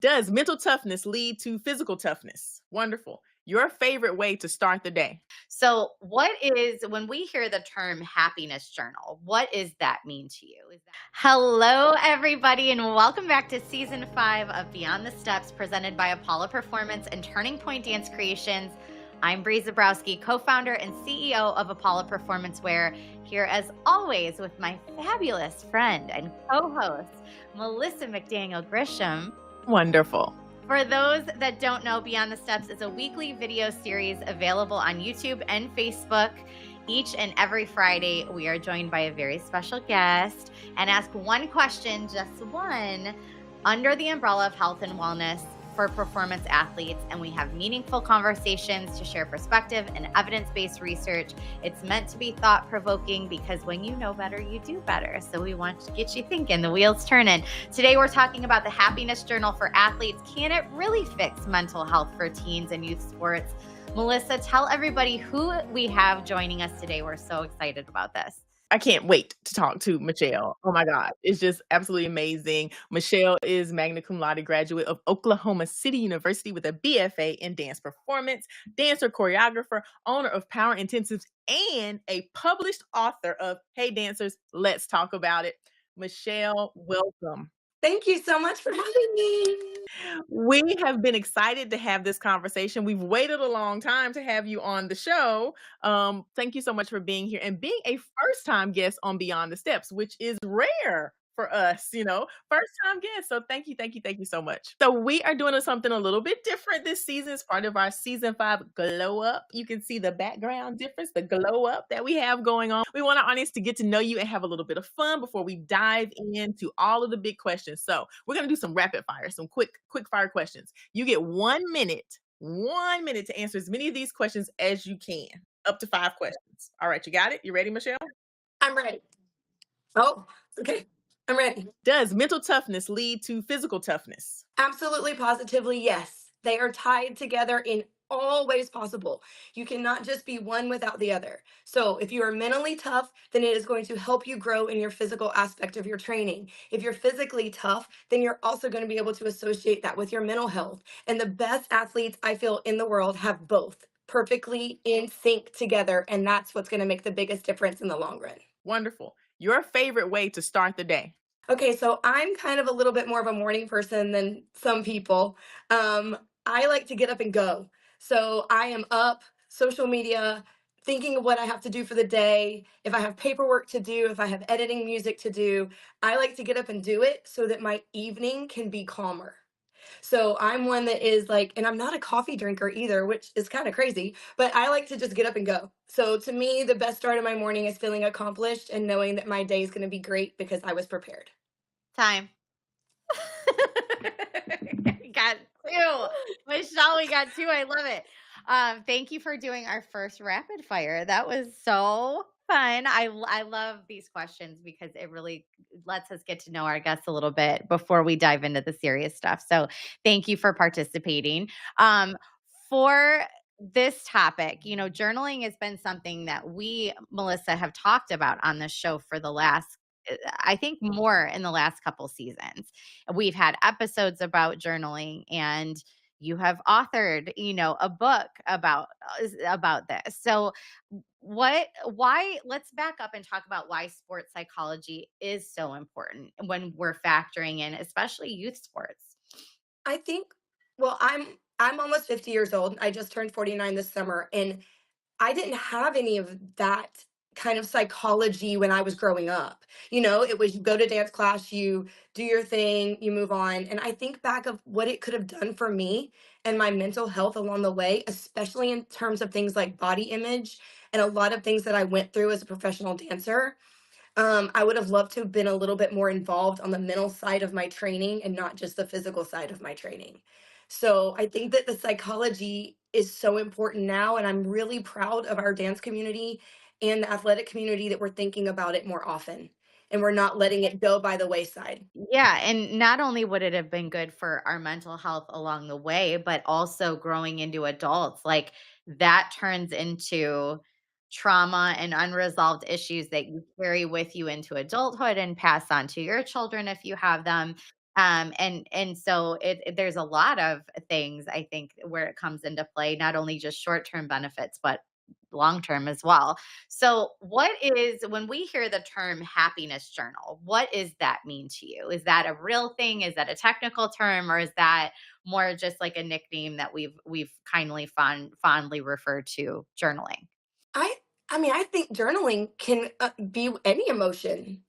Does mental toughness lead to physical toughness? Wonderful. Your favorite way to start the day? So, what is when we hear the term happiness journal, what does that mean to you? Hello, everybody, and welcome back to season 5 of Beyond the Steps, presented by Apollo Performance and Turning Point Dance Creations. I'm Bree Zabrowski, co founder and CEO of Apollo Performance Wear, here as always with my fabulous friend and co host, Melissa McDaniel Grisham. Wonderful. For those that don't know, Beyond the Steps is a weekly video series available on YouTube and Facebook. Each and every Friday, we are joined by a very special guest and ask one question, just one, under the umbrella of health and wellness for performance athletes. And we have meaningful conversations to share perspective and evidence-based research. It's meant to be thought-provoking because when you know better, you do better. So we want to get you thinking, the wheels turning. Today, we're talking about the happiness journal for athletes. Can it really fix mental health for teens and youth sports? Melissa, tell everybody who we have joining us today. We're so excited about this. I can't wait to talk to Michelle. Oh my God. It's just absolutely amazing. Michelle is magna cum laude graduate of Oklahoma City University with a BFA in dance performance, dancer, choreographer, owner of Power Intensives, and a published author of Hey Dancers, Let's Talk About It. Michelle, welcome. Thank you so much for having me. We have been excited to have this conversation. We've waited a long time to have you on the show. Thank you so much for being here and being a first time guest on Beyond the Steps, which is rare for us, first time guest. So thank you so much. So we are doing something a little bit different this season as part of our season 5 glow up. You can see the background difference, the glow up that we have going on. We want our audience to get to know you and have a little bit of fun before we dive into all of the big questions. So we're going to do some rapid fire, some quick fire questions. You get 1 minute to answer as many of these questions as you can, up to 5 questions. All right, you got it? You ready, Michelle? I'm ready. Oh, okay. I'm ready. Does mental toughness lead to physical toughness? Absolutely, positively, yes. They are tied together in all ways possible. You cannot just be one without the other. So, if you are mentally tough, then it is going to help you grow in your physical aspect of your training. If you're physically tough, then you're also going to be able to associate that with your mental health. And the best athletes I feel in the world have both perfectly in sync together. And that's what's going to make the biggest difference in the long run. Wonderful. Your favorite way to start the day? Okay, so I'm kind of a little bit more of a morning person than some people. I like to get up and go. So I am up, social media, thinking of what I have to do for the day. If I have paperwork to do, if I have editing music to do, I like to get up and do it so that my evening can be calmer. So I'm one that is like, and I'm not a coffee drinker either, which is kind of crazy, but I like to just get up and go. So to me, the best start of my morning is feeling accomplished and knowing that my day is going to be great because I was prepared. Time. Got 2. Michelle, we got 2. I love it. Thank you for doing our first rapid fire. That was so fun. I love these questions because it really lets us get to know our guests a little bit before we dive into the serious stuff. So thank you for participating. For this topic, journaling has been something that we, Melissa, have talked about on this show for the last, I think, more in the last couple seasons. We've had episodes about journaling, and you have authored, a book about this. So let's back up and talk about why sports psychology is so important when we're factoring in, especially youth sports. I think, well, I'm almost 50 years old. I just turned 49 this summer, and I didn't have any of that kind of psychology when I was growing up. It was you go to dance class, you do your thing, you move on. And I think back of what it could have done for me and my mental health along the way, especially in terms of things like body image and a lot of things that I went through as a professional dancer. I would have loved to have been a little bit more involved on the mental side of my training and not just the physical side of my training. So I think that the psychology is so important now, and I'm really proud of our dance community and the athletic community that we're thinking about it more often and we're not letting it go by the wayside. Yeah, and not only would it have been good for our mental health along the way, but also growing into adults, like that turns into trauma and unresolved issues that you carry with you into adulthood and pass on to your children if you have them. And so there's a lot of things I think where it comes into play, not only just short term benefits, but long term as well. So, what is when we hear the term happiness journal, what does that mean to you? Is that a real thing? Is that a technical term, or is that more just like a nickname that we've kindly fondly referred to journaling? I I mean, I think journaling can be any emotion.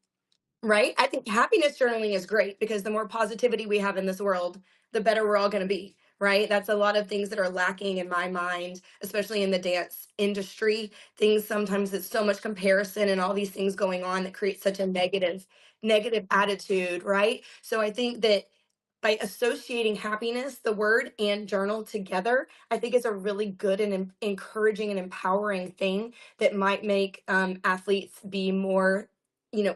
Right? I think happiness journaling is great because the more positivity we have in this world, the better we're all going to be. Right? That's a lot of things that are lacking in my mind, especially in the dance industry. Things sometimes it's so much comparison and all these things going on that create such a negative attitude, right? So I think that by associating happiness, the word and journal together, I think is a really good and encouraging and empowering thing that might make athletes be more,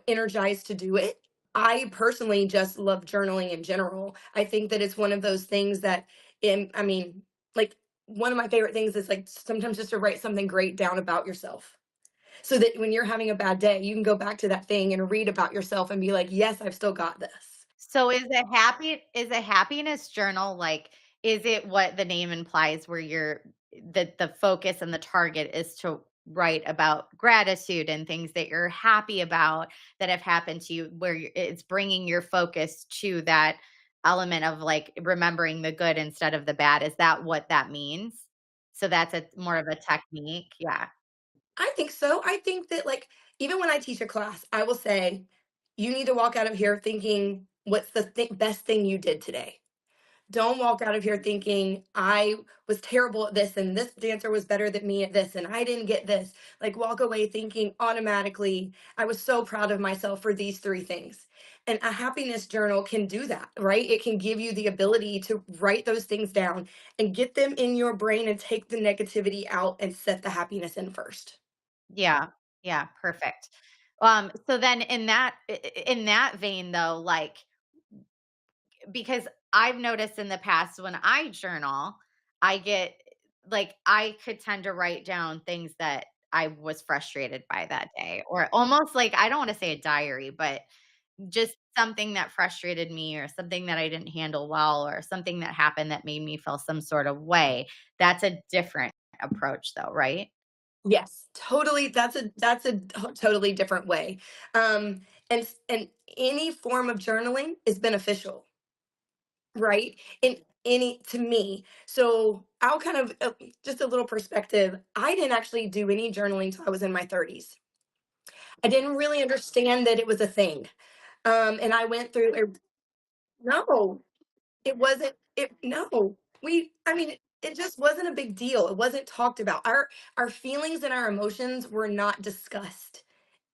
energized to do it. I personally just love journaling in general. I think that it's one of those things that, I mean, like one of my favorite things is like sometimes just to write something great down about yourself. So that when you're having a bad day, you can go back to that thing and read about yourself and be like, yes, I've still got this. So is a happiness journal like is it what the name implies where you're the focus and the target is to write about gratitude and things that you're happy about that have happened to you where it's bringing your focus to that element of like remembering the good instead of the bad. Is that what that means? So that's a more of a technique. Yeah. I think so. I think that, like, even when I teach a class, I will say, you need to walk out of here thinking, what's the best thing you did today? Don't walk out of here thinking, I was terrible at this and this dancer was better than me at this and I didn't get this. Like, walk away thinking automatically, I was so proud of myself for these three things. And a happiness journal can do that, right? It can give you the ability to write those things down and get them in your brain and take the negativity out and set the happiness in first. Yeah. Yeah, perfect. So then in that vein though, like because I've noticed in the past when I journal, I get like I could tend to write down things that I was frustrated by that day or almost like I don't want to say a diary, but just something that frustrated me or something that I didn't handle well or something that happened that made me feel some sort of way. That's a different approach though, right? Yes, totally. That's a totally different way. And any form of journaling is beneficial, right? In any to me. So I'll kind of just a little perspective. I didn't actually do any journaling till I was in my 30s. I didn't really understand that it was a thing. And I went through no, it wasn't it no. I mean, it just wasn't a big deal. It wasn't talked about. Our feelings and our emotions were not discussed.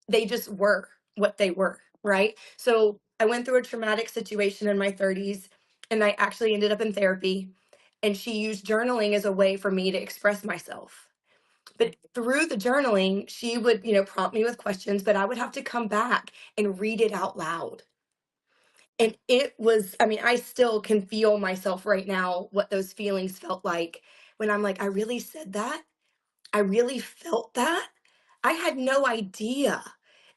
They just were what they were, right? So I went through a traumatic situation in my 30s and I actually ended up in therapy. And she used journaling as a way for me to express myself. But through the journaling, she would, prompt me with questions, but I would have to come back and read it out loud. And it was, I mean, I still can feel myself right now, what those feelings felt like when I'm like, I really said that. I really felt that. I had no idea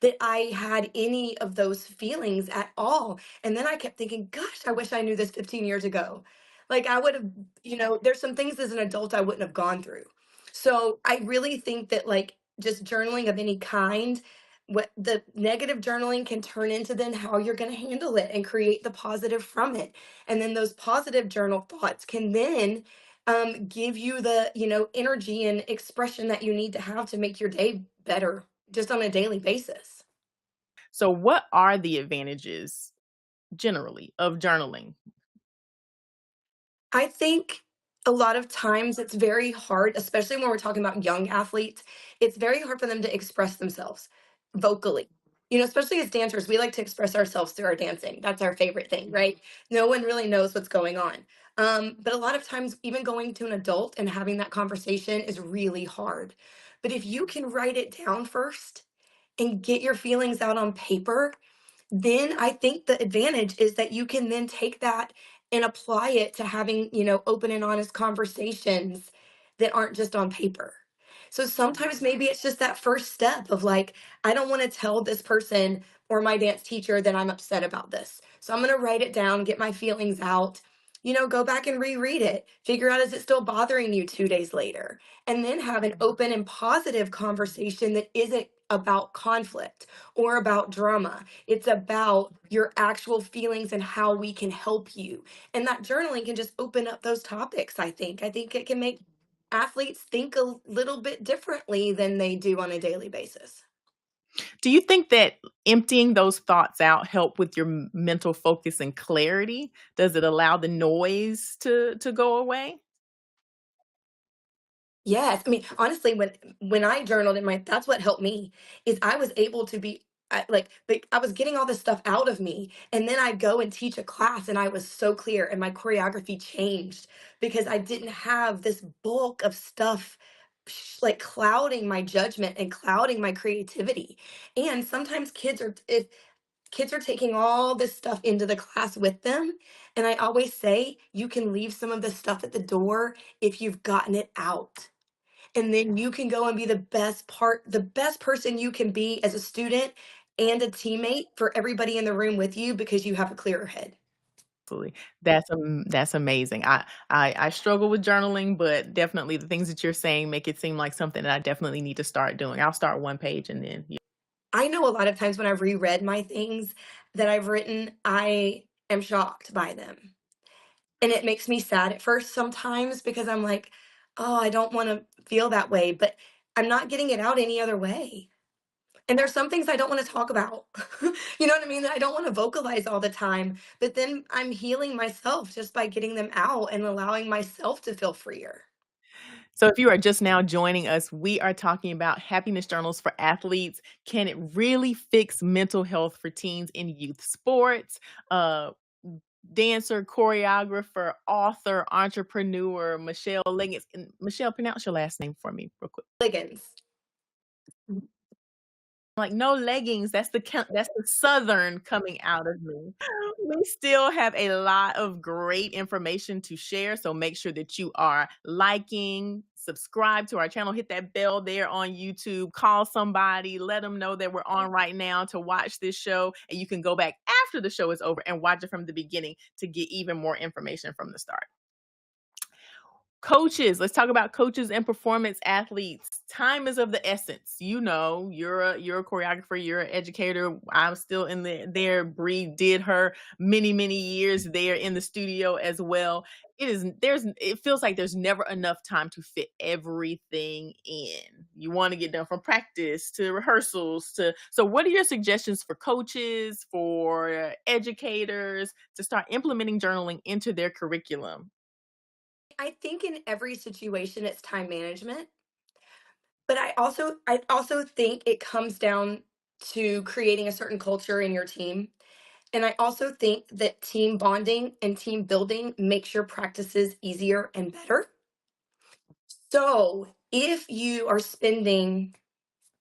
that I had any of those feelings at all. And then I kept thinking, gosh, I wish I knew this 15 years ago. Like I would have, there's some things as an adult I wouldn't have gone through. So I really think that like just journaling of any kind, what the negative journaling can turn into then how you're going to handle it and create the positive from it. And then those positive journal thoughts can then give you the energy and expression that you need to have to make your day better just on a daily basis. So what are the advantages generally of journaling? I think a lot of times it's very hard, especially when we're talking about young athletes, it's very hard for them to express themselves vocally. Especially as dancers, we like to express ourselves through our dancing. That's our favorite thing, right? No one really knows what's going on. But a lot of times, even going to an adult and having that conversation is really hard. But if you can write it down first and get your feelings out on paper, then I think the advantage is that you can then take that and apply it to having, open and honest conversations that aren't just on paper. So sometimes maybe it's just that first step of like, I don't want to tell this person or my dance teacher, then I'm upset about this. So I'm going to write it down, get my feelings out, go back and reread it, figure out, is it still bothering you 2 days later? And then have an open and positive conversation that isn't about conflict or about drama. It's about your actual feelings and how we can help you. And that journaling can just open up those topics, I think. I think it can make athletes think a little bit differently than they do on a daily basis. Do you think that emptying those thoughts out help with your mental focus and clarity? Does it allow the noise to go away? Yes, I mean, honestly, when I journaled in my that's what helped me, is I was able to be like, I was getting all this stuff out of me, and then I'd go and teach a class, and I was so clear, and my choreography changed because I didn't have this bulk of stuff like clouding my judgment and clouding my creativity. And sometimes if kids are taking all this stuff into the class with them, and I always say you can leave some of the stuff at the door if you've gotten it out, and then you can go and be the best person you can be as a student and a teammate for everybody in the room with you because you have a clearer head. Absolutely. That's amazing. I struggle with journaling, but definitely the things that you're saying make it seem like something that I definitely need to start doing. I'll start one page and then yeah. I know a lot of times when I've reread my things that I've written, I am shocked by them. And it makes me sad at first sometimes because I'm like, "Oh, I don't wanna feel that way," but I'm not getting it out any other way. And there's some things I don't wanna talk about. You know what I mean? That I don't wanna vocalize all the time, but then I'm healing myself just by getting them out and allowing myself to feel freer. So if you are just now joining us, we are talking about happiness journals for athletes. Can it really fix mental health for teens in youth sports? Uh, Dancer, choreographer, author, entrepreneur, Michelle Leggins. And Michelle, pronounce your last name for me real quick. Liggins. Like, no leggings, that's the Southern coming out of me. We still have a lot of great information to share, so make sure that you are liking, subscribe to our channel, hit that bell there on YouTube, call somebody, let them know that we're on right now to watch this show, and you can go back after the show is over and watch it from the beginning to get even more information from the start. Coaches, let's talk about coaches and performance athletes. Time is of the essence. You're a choreographer, you're an educator. I'm still in there. Bree did her many years there in the studio as well. It feels like there's never enough time to fit everything in. You want to get done from practice to rehearsals to so what are your suggestions for coaches, for educators to start implementing journaling into their curriculum? I think in every situation it's time management, but I also think it comes down to creating a certain culture in your team. And I also think that team bonding and team building makes your practices easier and better. So if you are spending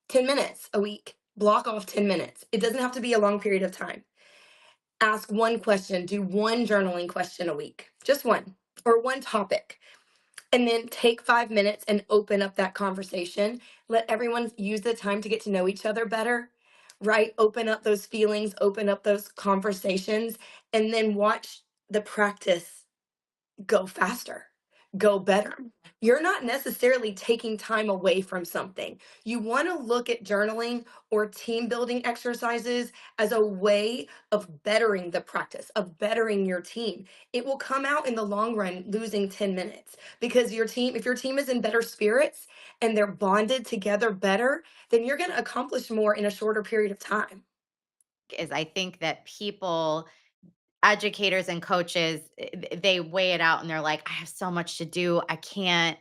10 minutes a week, block off 10 minutes. It doesn't have to be a long period of time. Ask one question, do one journaling question a week, just one, or one topic. And then take 5 minutes and open up that conversation. Let everyone use the time to get to know each other better, right? Open up those feelings, open up those conversations, and then watch the practice go faster, go better. You're not necessarily taking time away from something. You want to look at journaling or team building exercises as a way of bettering the practice, of bettering your team. It will come out in the long run losing 10 minutes because if your team is in better spirits and they're bonded together better, then you're going to accomplish more in a shorter period of time. Is I think that people, educators and coaches, they weigh it out and they're like, I have so much to do. I can't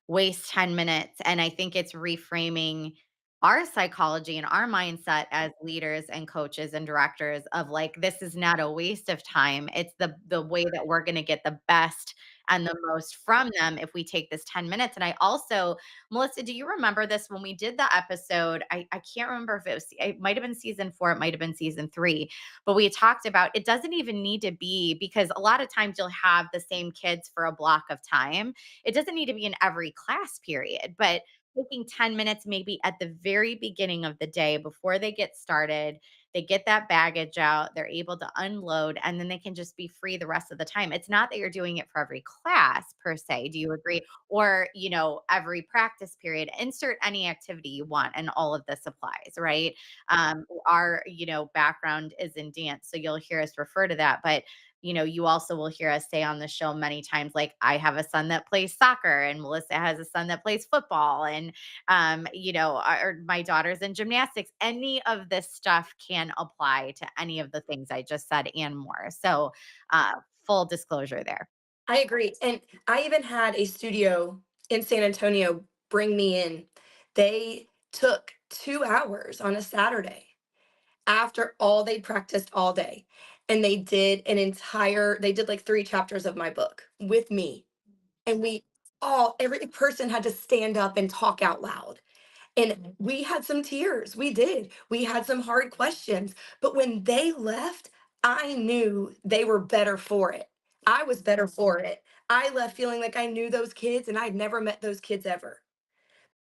waste 10 minutes. And I think it's reframing our psychology and our mindset as leaders and coaches and directors of like, this is not a waste of time. It's the way that we're going to get the best and the most from them if we take this 10 minutes. And I also, Melissa, do you remember this when we did the episode? I can't remember if it might have been season 4, it might have been season 3, but we talked about it doesn't even need to be because a lot of times you'll have the same kids for a block of time. It doesn't need to be in every class period, but taking 10 minutes maybe at the very beginning of the day before they get started they get that baggage out, they're able to unload, and then they can just be free the rest of the time. It's not that you're doing it for every class per se. Do you agree? Or, every practice period, insert any activity you want, and all of this applies, right? Our, background is in dance, so you'll hear us refer to that. But you also will hear us say on the show many times, like, I have a son that plays soccer, and Melissa has a son that plays football, and or my daughter's in gymnastics. Any of this stuff can apply to any of the things I just said and more. So, full disclosure there. I agree. And I even had a studio in San Antonio bring me in. They took 2 hours on a Saturday after all they practiced all day. And they did like 3 chapters of my book with me. And every person had to stand up and talk out loud. And we had some tears. We did. We had some hard questions. But when they left, I knew they were better for it. I was better for it. I left feeling like I knew those kids and I'd never met those kids ever.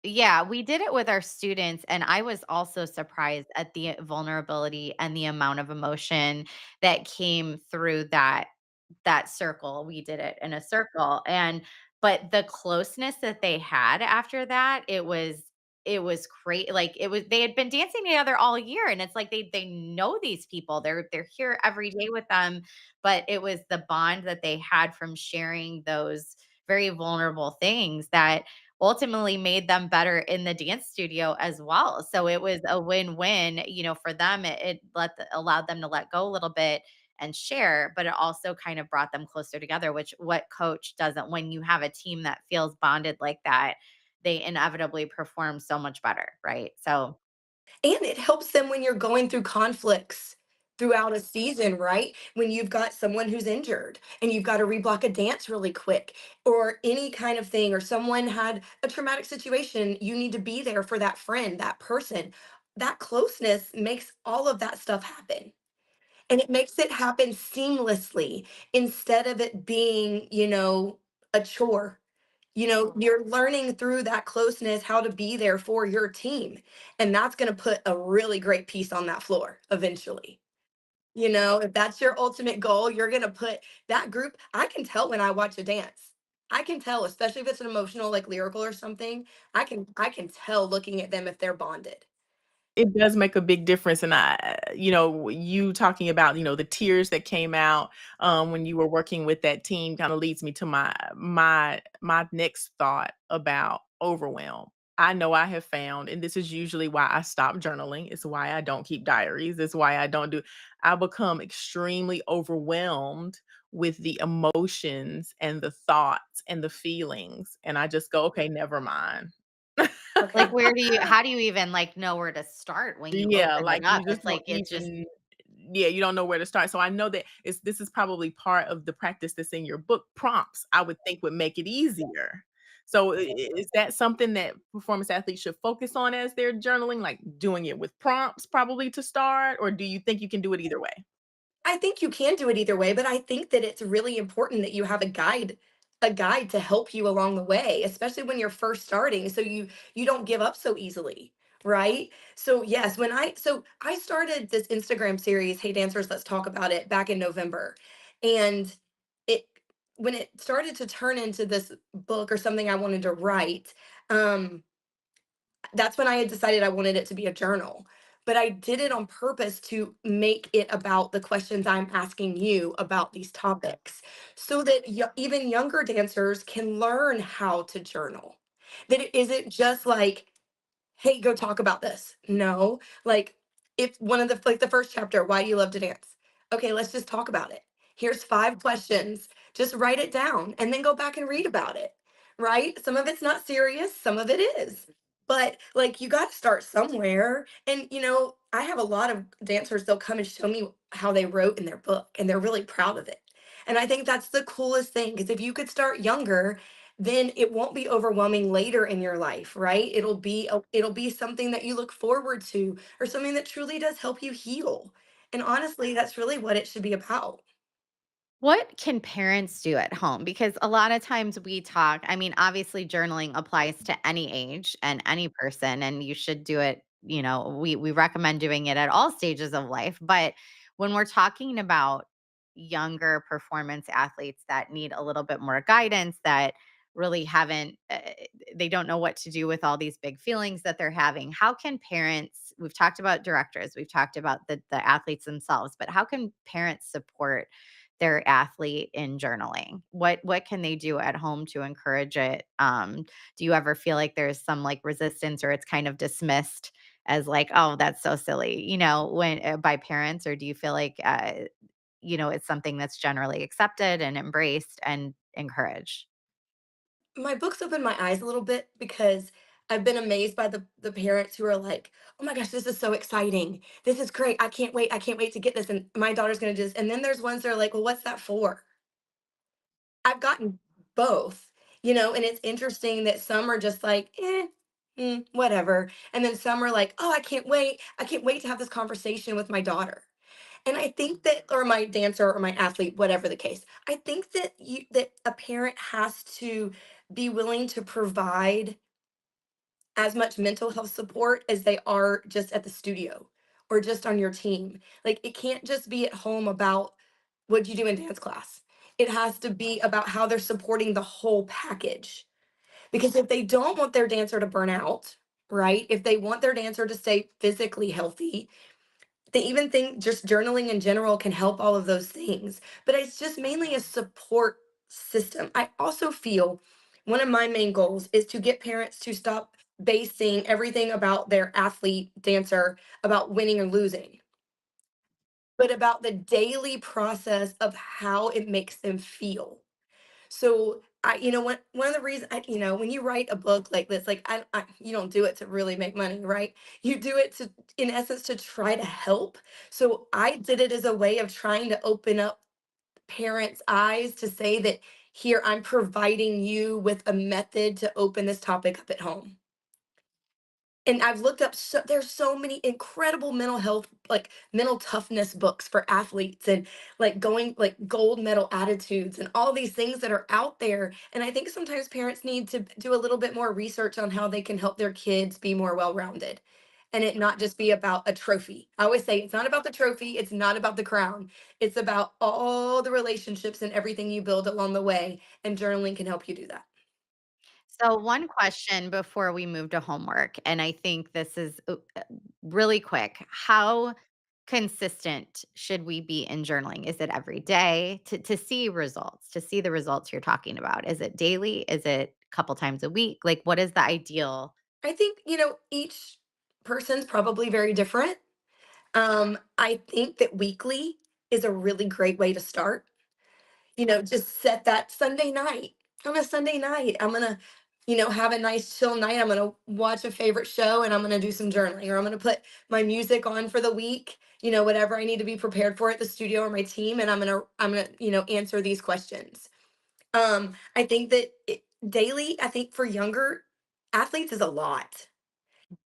Yeah, we did it with our students, and I was also surprised at the vulnerability and the amount of emotion that came through that circle. We did it in a circle, and but the closeness that they had after that, it was great. Like, they had been dancing together all year, and it's like they know these people. They're here every day with them, but it was the bond that they had from sharing those very vulnerable things that ultimately made them better in the dance studio as well. So it was a win-win, for them. Allowed them to let go a little bit and share, but it also kind of brought them closer together, which what coach doesn't. When you have a team that feels bonded like that, they inevitably perform so much better, right? So And it helps them when you're going through conflicts throughout a season, right? When you've got someone who's injured and you've got to reblock a dance really quick or any kind of thing, or someone had a traumatic situation, you need to be there for that friend, that person. That closeness makes all of that stuff happen. And it makes it happen seamlessly instead of it being, a chore. You're learning through that closeness how to be there for your team. And that's going to put a really great piece on that floor eventually. If that's your ultimate goal, you're going to put that group. I can tell when I watch a dance. I can tell, especially if it's an emotional, like lyrical or something. I can tell looking at them if they're bonded. It does make a big difference, and you talking about, the tears that came out, when you were working with that team kinda leads me to my next thought about overwhelm. I know I have found, and this is usually why I stopped journaling, it's why I don't keep diaries, it's why I become extremely overwhelmed with the emotions and the thoughts and the feelings, and I just go, "Okay, never mind." like, Okay. how do you even, like, know where to start when you Yeah, open it like, up? you just It's don't like it's just even yeah, you don't know where to start, so I know that this is probably part of the practice that's in your book. Prompts, I would think, would make it easier. So, is that something that performance athletes should focus on as they're journaling, like, doing it with prompts probably to start, or do you think you can do it either way? I think you can do it either way, but I think that it's really important that you have a guide to help you along the way, especially when you're first starting, so you don't give up so easily, right? So yes, I started this Instagram series, Hey Dancers, Let's Talk About It, back in November. And it when it started to turn into this book or something I wanted to write, um that's when I had decided I wanted it to be a journal. But I did it on purpose to make it about the questions I'm asking you about these topics so that even younger dancers can learn how to journal. That it isn't just like, hey, go talk about this. No, like if one of the like the first chapter, why do you love to dance? Okay, let's just talk about it. Here's 5 questions. Just write it down and then go back and read about it. Right? Some of it's not serious, some of it is. But like you got to start somewhere. And I have a lot of dancers, they'll come and show me how they wrote in their book and they're really proud of it. And I think that's the coolest thing because if you could start younger, then it won't be overwhelming later in your life, right? It'll be something that you look forward to or something that truly does help you heal. And honestly, that's really what it should be about. What can parents do at home? Because a lot of times we talk, I mean, obviously journaling applies to any age and any person, and you should do it we recommend doing it at all stages of life. But when we're talking about younger performance athletes that need a little bit more guidance, that really haven't they don't know what to do with all these big feelings that they're having, how can parents, we've talked about directors, we've talked about the athletes themselves, but how can parents support their athlete in journaling? What can they do at home to encourage it? Do you ever feel like there's some like resistance, or it's kind of dismissed as like, oh, that's so silly, when by parents? Or do you feel like it's something that's generally accepted and embraced and encouraged? My books opened my eyes a little bit because I've been amazed by the parents who are like, "Oh my gosh, this is so exciting. This is great. I can't wait. I can't wait to get this and my daughter's going to do this." And then there's ones that are like, "Well, what's that for?" I've gotten both, and it's interesting that some are just like, whatever. And then some are like, "Oh, I can't wait. I can't wait to have this conversation with my daughter." And I think that, or my dancer or my athlete, whatever the case, I think that a parent has to be willing to provide as much mental health support as they are just at the studio or just on your team. Like it can't just be at home about what you do in dance class. It has to be about how they're supporting the whole package. Because if they don't want their dancer to burn out, right? If they want their dancer to stay physically healthy, they even think just journaling in general can help all of those things, but it's just mainly a support system. I also feel one of my main goals is to get parents to stop basing everything about their athlete, dancer, about winning or losing, but about the daily process of how it makes them feel. So one of the reasons when you write a book like this, like you don't do it to really make money, right? You do it to, in essence, to try to help. So I did it as a way of trying to open up parents' eyes to say that here I'm providing you with a method to open this topic up at home. And I've looked up, there's so many incredible mental health, like mental toughness books for athletes, and like going like gold medal attitudes and all these things that are out there. And I think sometimes parents need to do a little bit more research on how they can help their kids be more well-rounded and it not just be about a trophy. I always say it's not about the trophy, it's not about the crown. It's about all the relationships and everything you build along the way, and journaling can help you do that. So, one question before we move to homework, and I think this is really quick. How consistent should we be in journaling? Is it every day to see results, to see the results you're talking about? Is it daily? Is it a couple times a week? Like, what is the ideal? I think, each person's probably very different. I think that weekly is a really great way to start. Just set that Sunday night. On a Sunday night, I'm gonna, have a nice chill night. I'm gonna watch a favorite show and I'm gonna do some journaling, or I'm gonna put my music on for the week, whatever I need to be prepared for at the studio or my team, and I'm gonna, answer these questions. I think that daily, I think for younger athletes is a lot.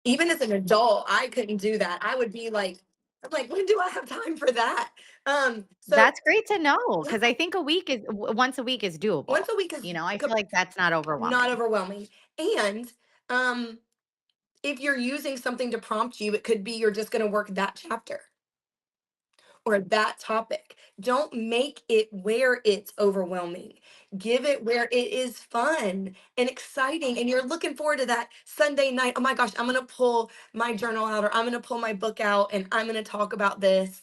Even as an adult, I couldn't do that. I would be like, I'm like, when do I have time for that? So That's great to know, yeah, because I think once a week is once doable. a week is I feel like that's not not overwhelming. overwhelming. And um, if you're using something to prompt you, it could be you're just going to work that chapter or that topic. Don't make it where it's overwhelming. Give it where it is fun and exciting. And you're looking forward to that Sunday night. Oh my gosh, I'm going to pull my journal out, or I'm going to pull my book out and I'm going to talk about this.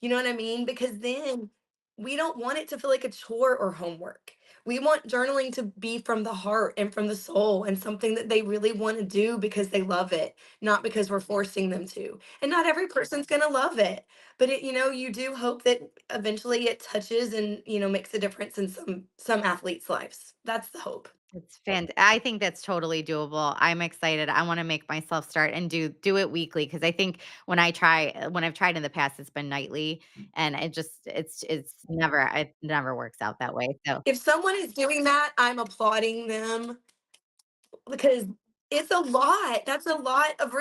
You know what I mean? Because then we don't want it to feel like a chore or homework. We want journaling to be from the heart and from the soul and something that they really want to do because they love it, not because we're forcing them to. And not every person's going to love it, but you do hope that eventually it touches and, makes a difference in some athletes' lives. That's the hope. I think that's totally doable. I'm excited. I wanna make myself start and do it weekly, because I think when I've tried in the past, it's been nightly, and it never works out that way. So, If someone is doing that, I'm applauding them because it's a lot. That's a lot of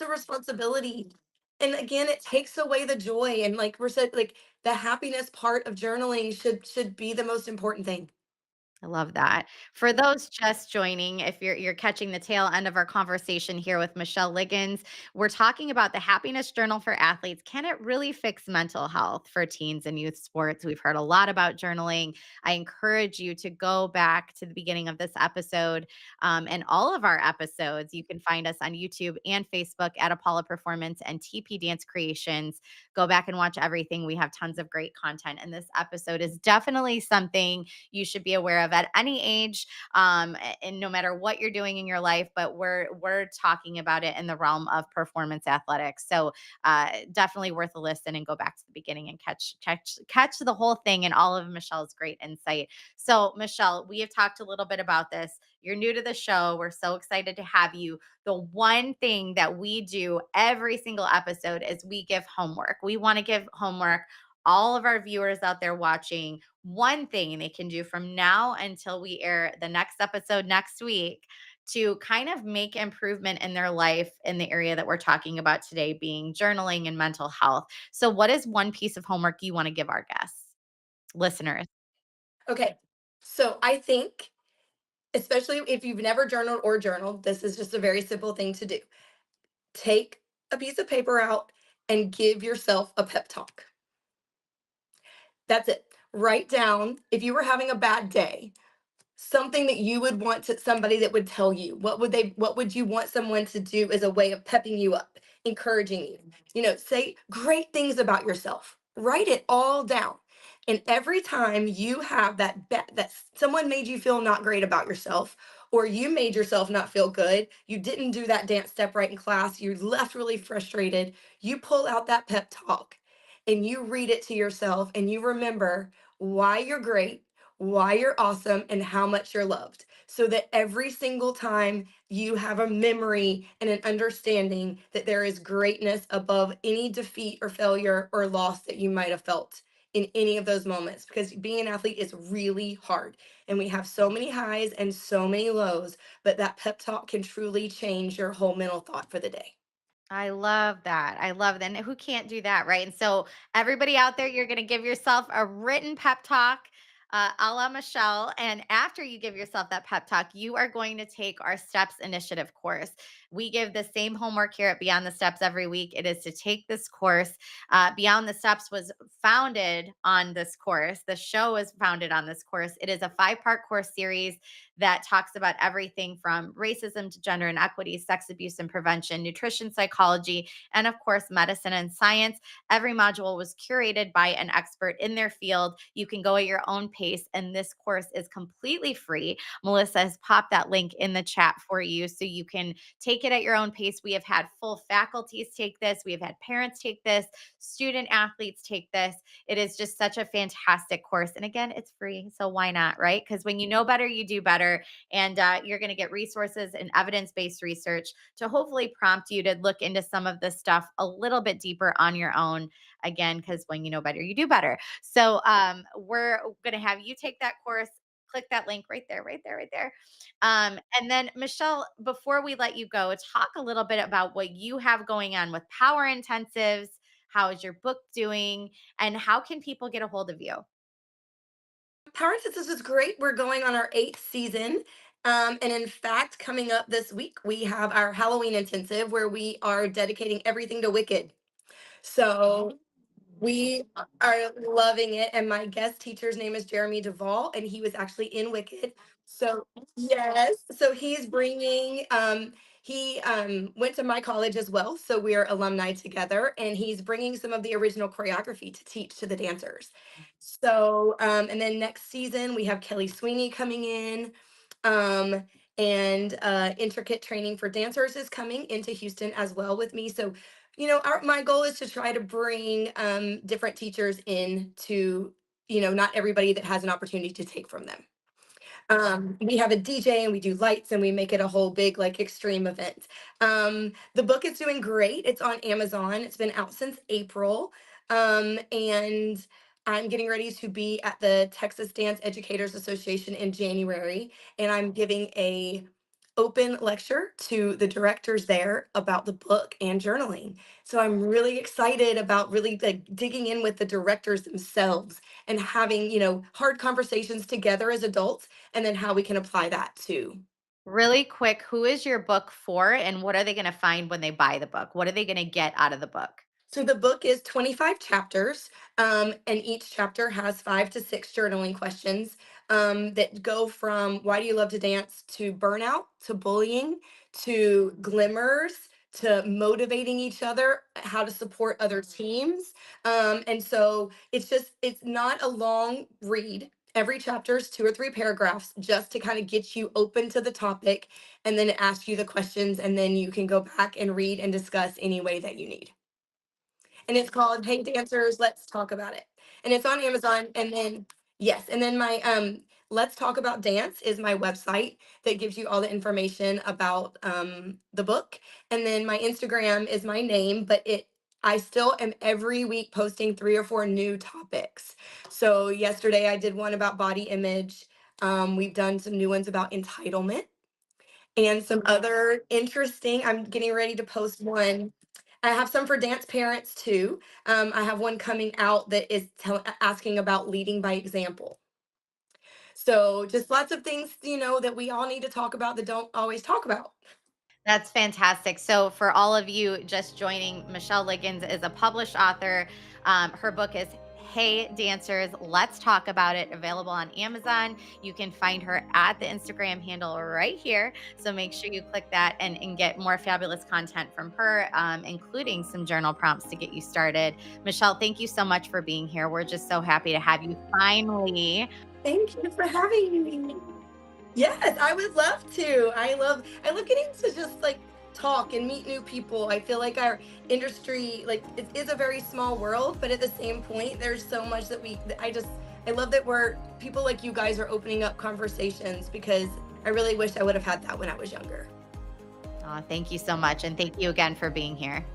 responsibility. And again, it takes away the joy, and like we're said, like the happiness part of journaling should be the most important thing. I love that. For those just joining, if you're catching the tail end of our conversation here with Michelle Liggins, we're talking about the happiness journal for athletes. Can it really fix mental health for teens and youth sports? We've heard a lot about journaling. I encourage you to go back to the beginning of this episode and all of our episodes. You can find us on YouTube and Facebook at Apollo Performance and TP Dance Creations. Go back and watch everything. We have tons of great content, and this episode is definitely something you should be aware of at any age, and no matter what you're doing in your life. But we're talking about it in the realm of performance athletics, so definitely worth a listen and go back to the beginning and catch the whole thing and all of Michelle's great insight. So Michelle, we have talked a little bit about this. You're new to the show. We're so excited to have you. The one thing that we do every single episode is we give homework. We want to give homework all of our viewers out there watching one thing they can do from now until we air the next episode next week to kind of make improvement in their life in the area that we're talking about today, being journaling and mental health. So, what is one piece of homework you want to give our guests, listeners? Okay. So I think, especially if you've never journaled or journaled, this is just a very simple thing to do. Take a piece of paper out and give yourself a pep talk. That's it. Write down if you were having a bad day, something that you would want to somebody that would tell you. What would you want someone to do as a way of pepping you up, encouraging you? Say great things about yourself. Write it all down. And every time you have that someone made you feel not great about yourself, or you made yourself not feel good, you didn't do that dance step right in class, you left really frustrated, you pull out that pep talk and you read it to yourself and you remember why you're great, why you're awesome, and how much you're loved. So that every single time you have a memory and an understanding that there is greatness above any defeat or failure or loss that you might have felt in any of those moments. Because being an athlete is really hard. And we have so many highs and so many lows, but that pep talk can truly change your whole mental thought for the day. I love that. I love that. And who can't do that, right? And so, everybody out there, you're going to give yourself a written pep talk, a la Michelle. And after you give yourself that pep talk, you are going to take our Steps Initiative course. We give the same homework here at Beyond the Steps every week. It is to take this course. Beyond the Steps was founded on this course. The show is founded on this course. It is a 5-part course series that talks about everything from racism to gender inequity, sex abuse and prevention, nutrition, psychology, and of course, medicine and science. Every module was curated by an expert in their field. You can go at your own pace, and this course is completely free. Melissa has popped that link in the chat for you so you can take it at your own pace. We have had full faculties take this, we have had parents take this, student athletes take this. It is just such a fantastic course. And again, it's free. So why not, right? Because when you know better, you do better. And you're going to get resources and evidence based research to hopefully prompt you to look into some of this stuff a little bit deeper on your own. Again, because when you know better, you do better. So we're going to have you take that course. Click that link right there, right there, right there. And then, Michelle, before we let you go, talk a little bit about what you have going on with power intensives. How is your book doing? And how can people get a hold of you? Power Sisters is great. We're going on our eighth season. And in fact, coming up this week, we have our Halloween intensive where we are dedicating everything to Wicked. So we are loving it, and my guest teacher's name is Jeremy Duvall, and he was actually in Wicked. So yes, so he's bringing. He went to my college as well, so we're alumni together, and he's bringing some of the original choreography to teach to the dancers. So, and then next season we have Kelly Sweeney coming in. Um, and intricate training for dancers is coming into Houston as well with me. So my goal is to try to bring different teachers in to, not everybody that has an opportunity to take from them. We have a DJ and we do lights and we make it a whole big like extreme event. The book is doing great. It's on Amazon. It's been out since April. And I'm getting ready to be at the Texas Dance Educators Association in January, and I'm giving a open lecture to the directors there about the book and journaling. So I'm really excited about really like digging in with the directors themselves and having, hard conversations together as adults and then how we can apply that too. Really quick, who is your book for and what are they going to find when they buy the book? What are they going to get out of the book? So the book is 25 chapters, and each chapter has 5 to 6 journaling questions that go from why do you love to dance to burnout to bullying to glimmers to motivating each other, how to support other teams. And so it's not a long read. Every chapter is 2 or 3 paragraphs just to kind of get you open to the topic and then ask you the questions, and then you can go back and read and discuss any way that you need, and it's called Hey Dancers, Let's Talk About It. And it's on Amazon. And then yes, and then my Let's Talk About Dance is my website that gives you all the information about the book. And then my Instagram is my name, but I still am every week posting 3 or 4 new topics. So yesterday I did one about body image. We've done some new ones about entitlement and some other interesting. I'm getting ready to post one. I have some for dance parents too. I have one coming out that is asking about leading by example. So just lots of things, that we all need to talk about that don't always talk about. That's fantastic. So, for all of you just joining, Michelle Leagans is a published author. Her book is Hey Dancers, Let's Talk About It, available on Amazon. You can find her at the Instagram handle right here. So, make sure you click that and get more fabulous content from her, including some journal prompts to get you started. Michelle, thank you so much for being here. We're just so happy to have you finally. Thank you for having me. Yes, I would love to. I love getting to just like talk and meet new people. I feel like our industry, like, it is a very small world, but at the same point there's so much I love that we're people like you guys are opening up conversations, because I really wish I would have had that when I was younger. Oh, thank you so much. And thank you again for being here.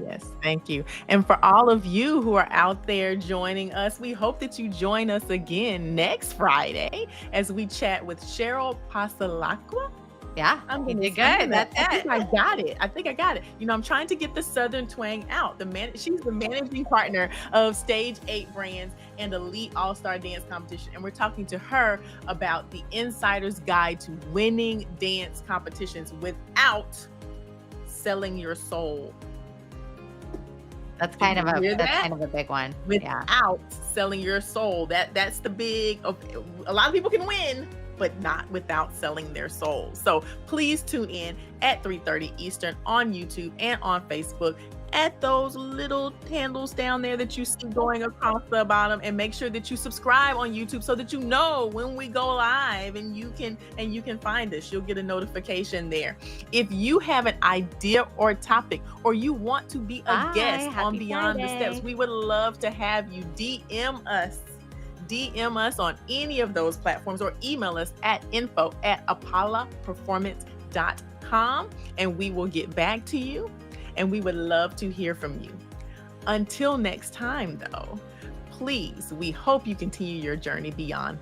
Yes, thank you. And for all of you who are out there joining us, we hope that you join us again next Friday as we chat with Cheryl Pasalacqua. Yeah, I'm you gonna, did I'm good. gonna, That's I think it. I got it. I think I got it. I'm trying to get the Southern twang out. She's the managing partner of Stage 8 Brands and Elite All-Star Dance Competition. And we're talking to her about the insider's guide to winning dance competitions without selling your soul. That's Did kind of you a hear that's that? kind of a big one. Yeah. Without selling your soul. That's the big of a lot of people can win, but not without selling their soul. So please tune in at 3:30 Eastern on YouTube and on Facebook at those little handles down there that you see going across the bottom, and make sure that you subscribe on YouTube so that you know when we go live, and you can find us. You'll get a notification there. If you have an idea or topic, or you want to be a Bye. guest on Happy Beyond the Steps, Friday. we would love to have you. DM us on any of those platforms, or email us at info@apalaperformance.com, and we will get back to you, and we would love to hear from you. Until next time, though, please, we hope you continue your journey beyond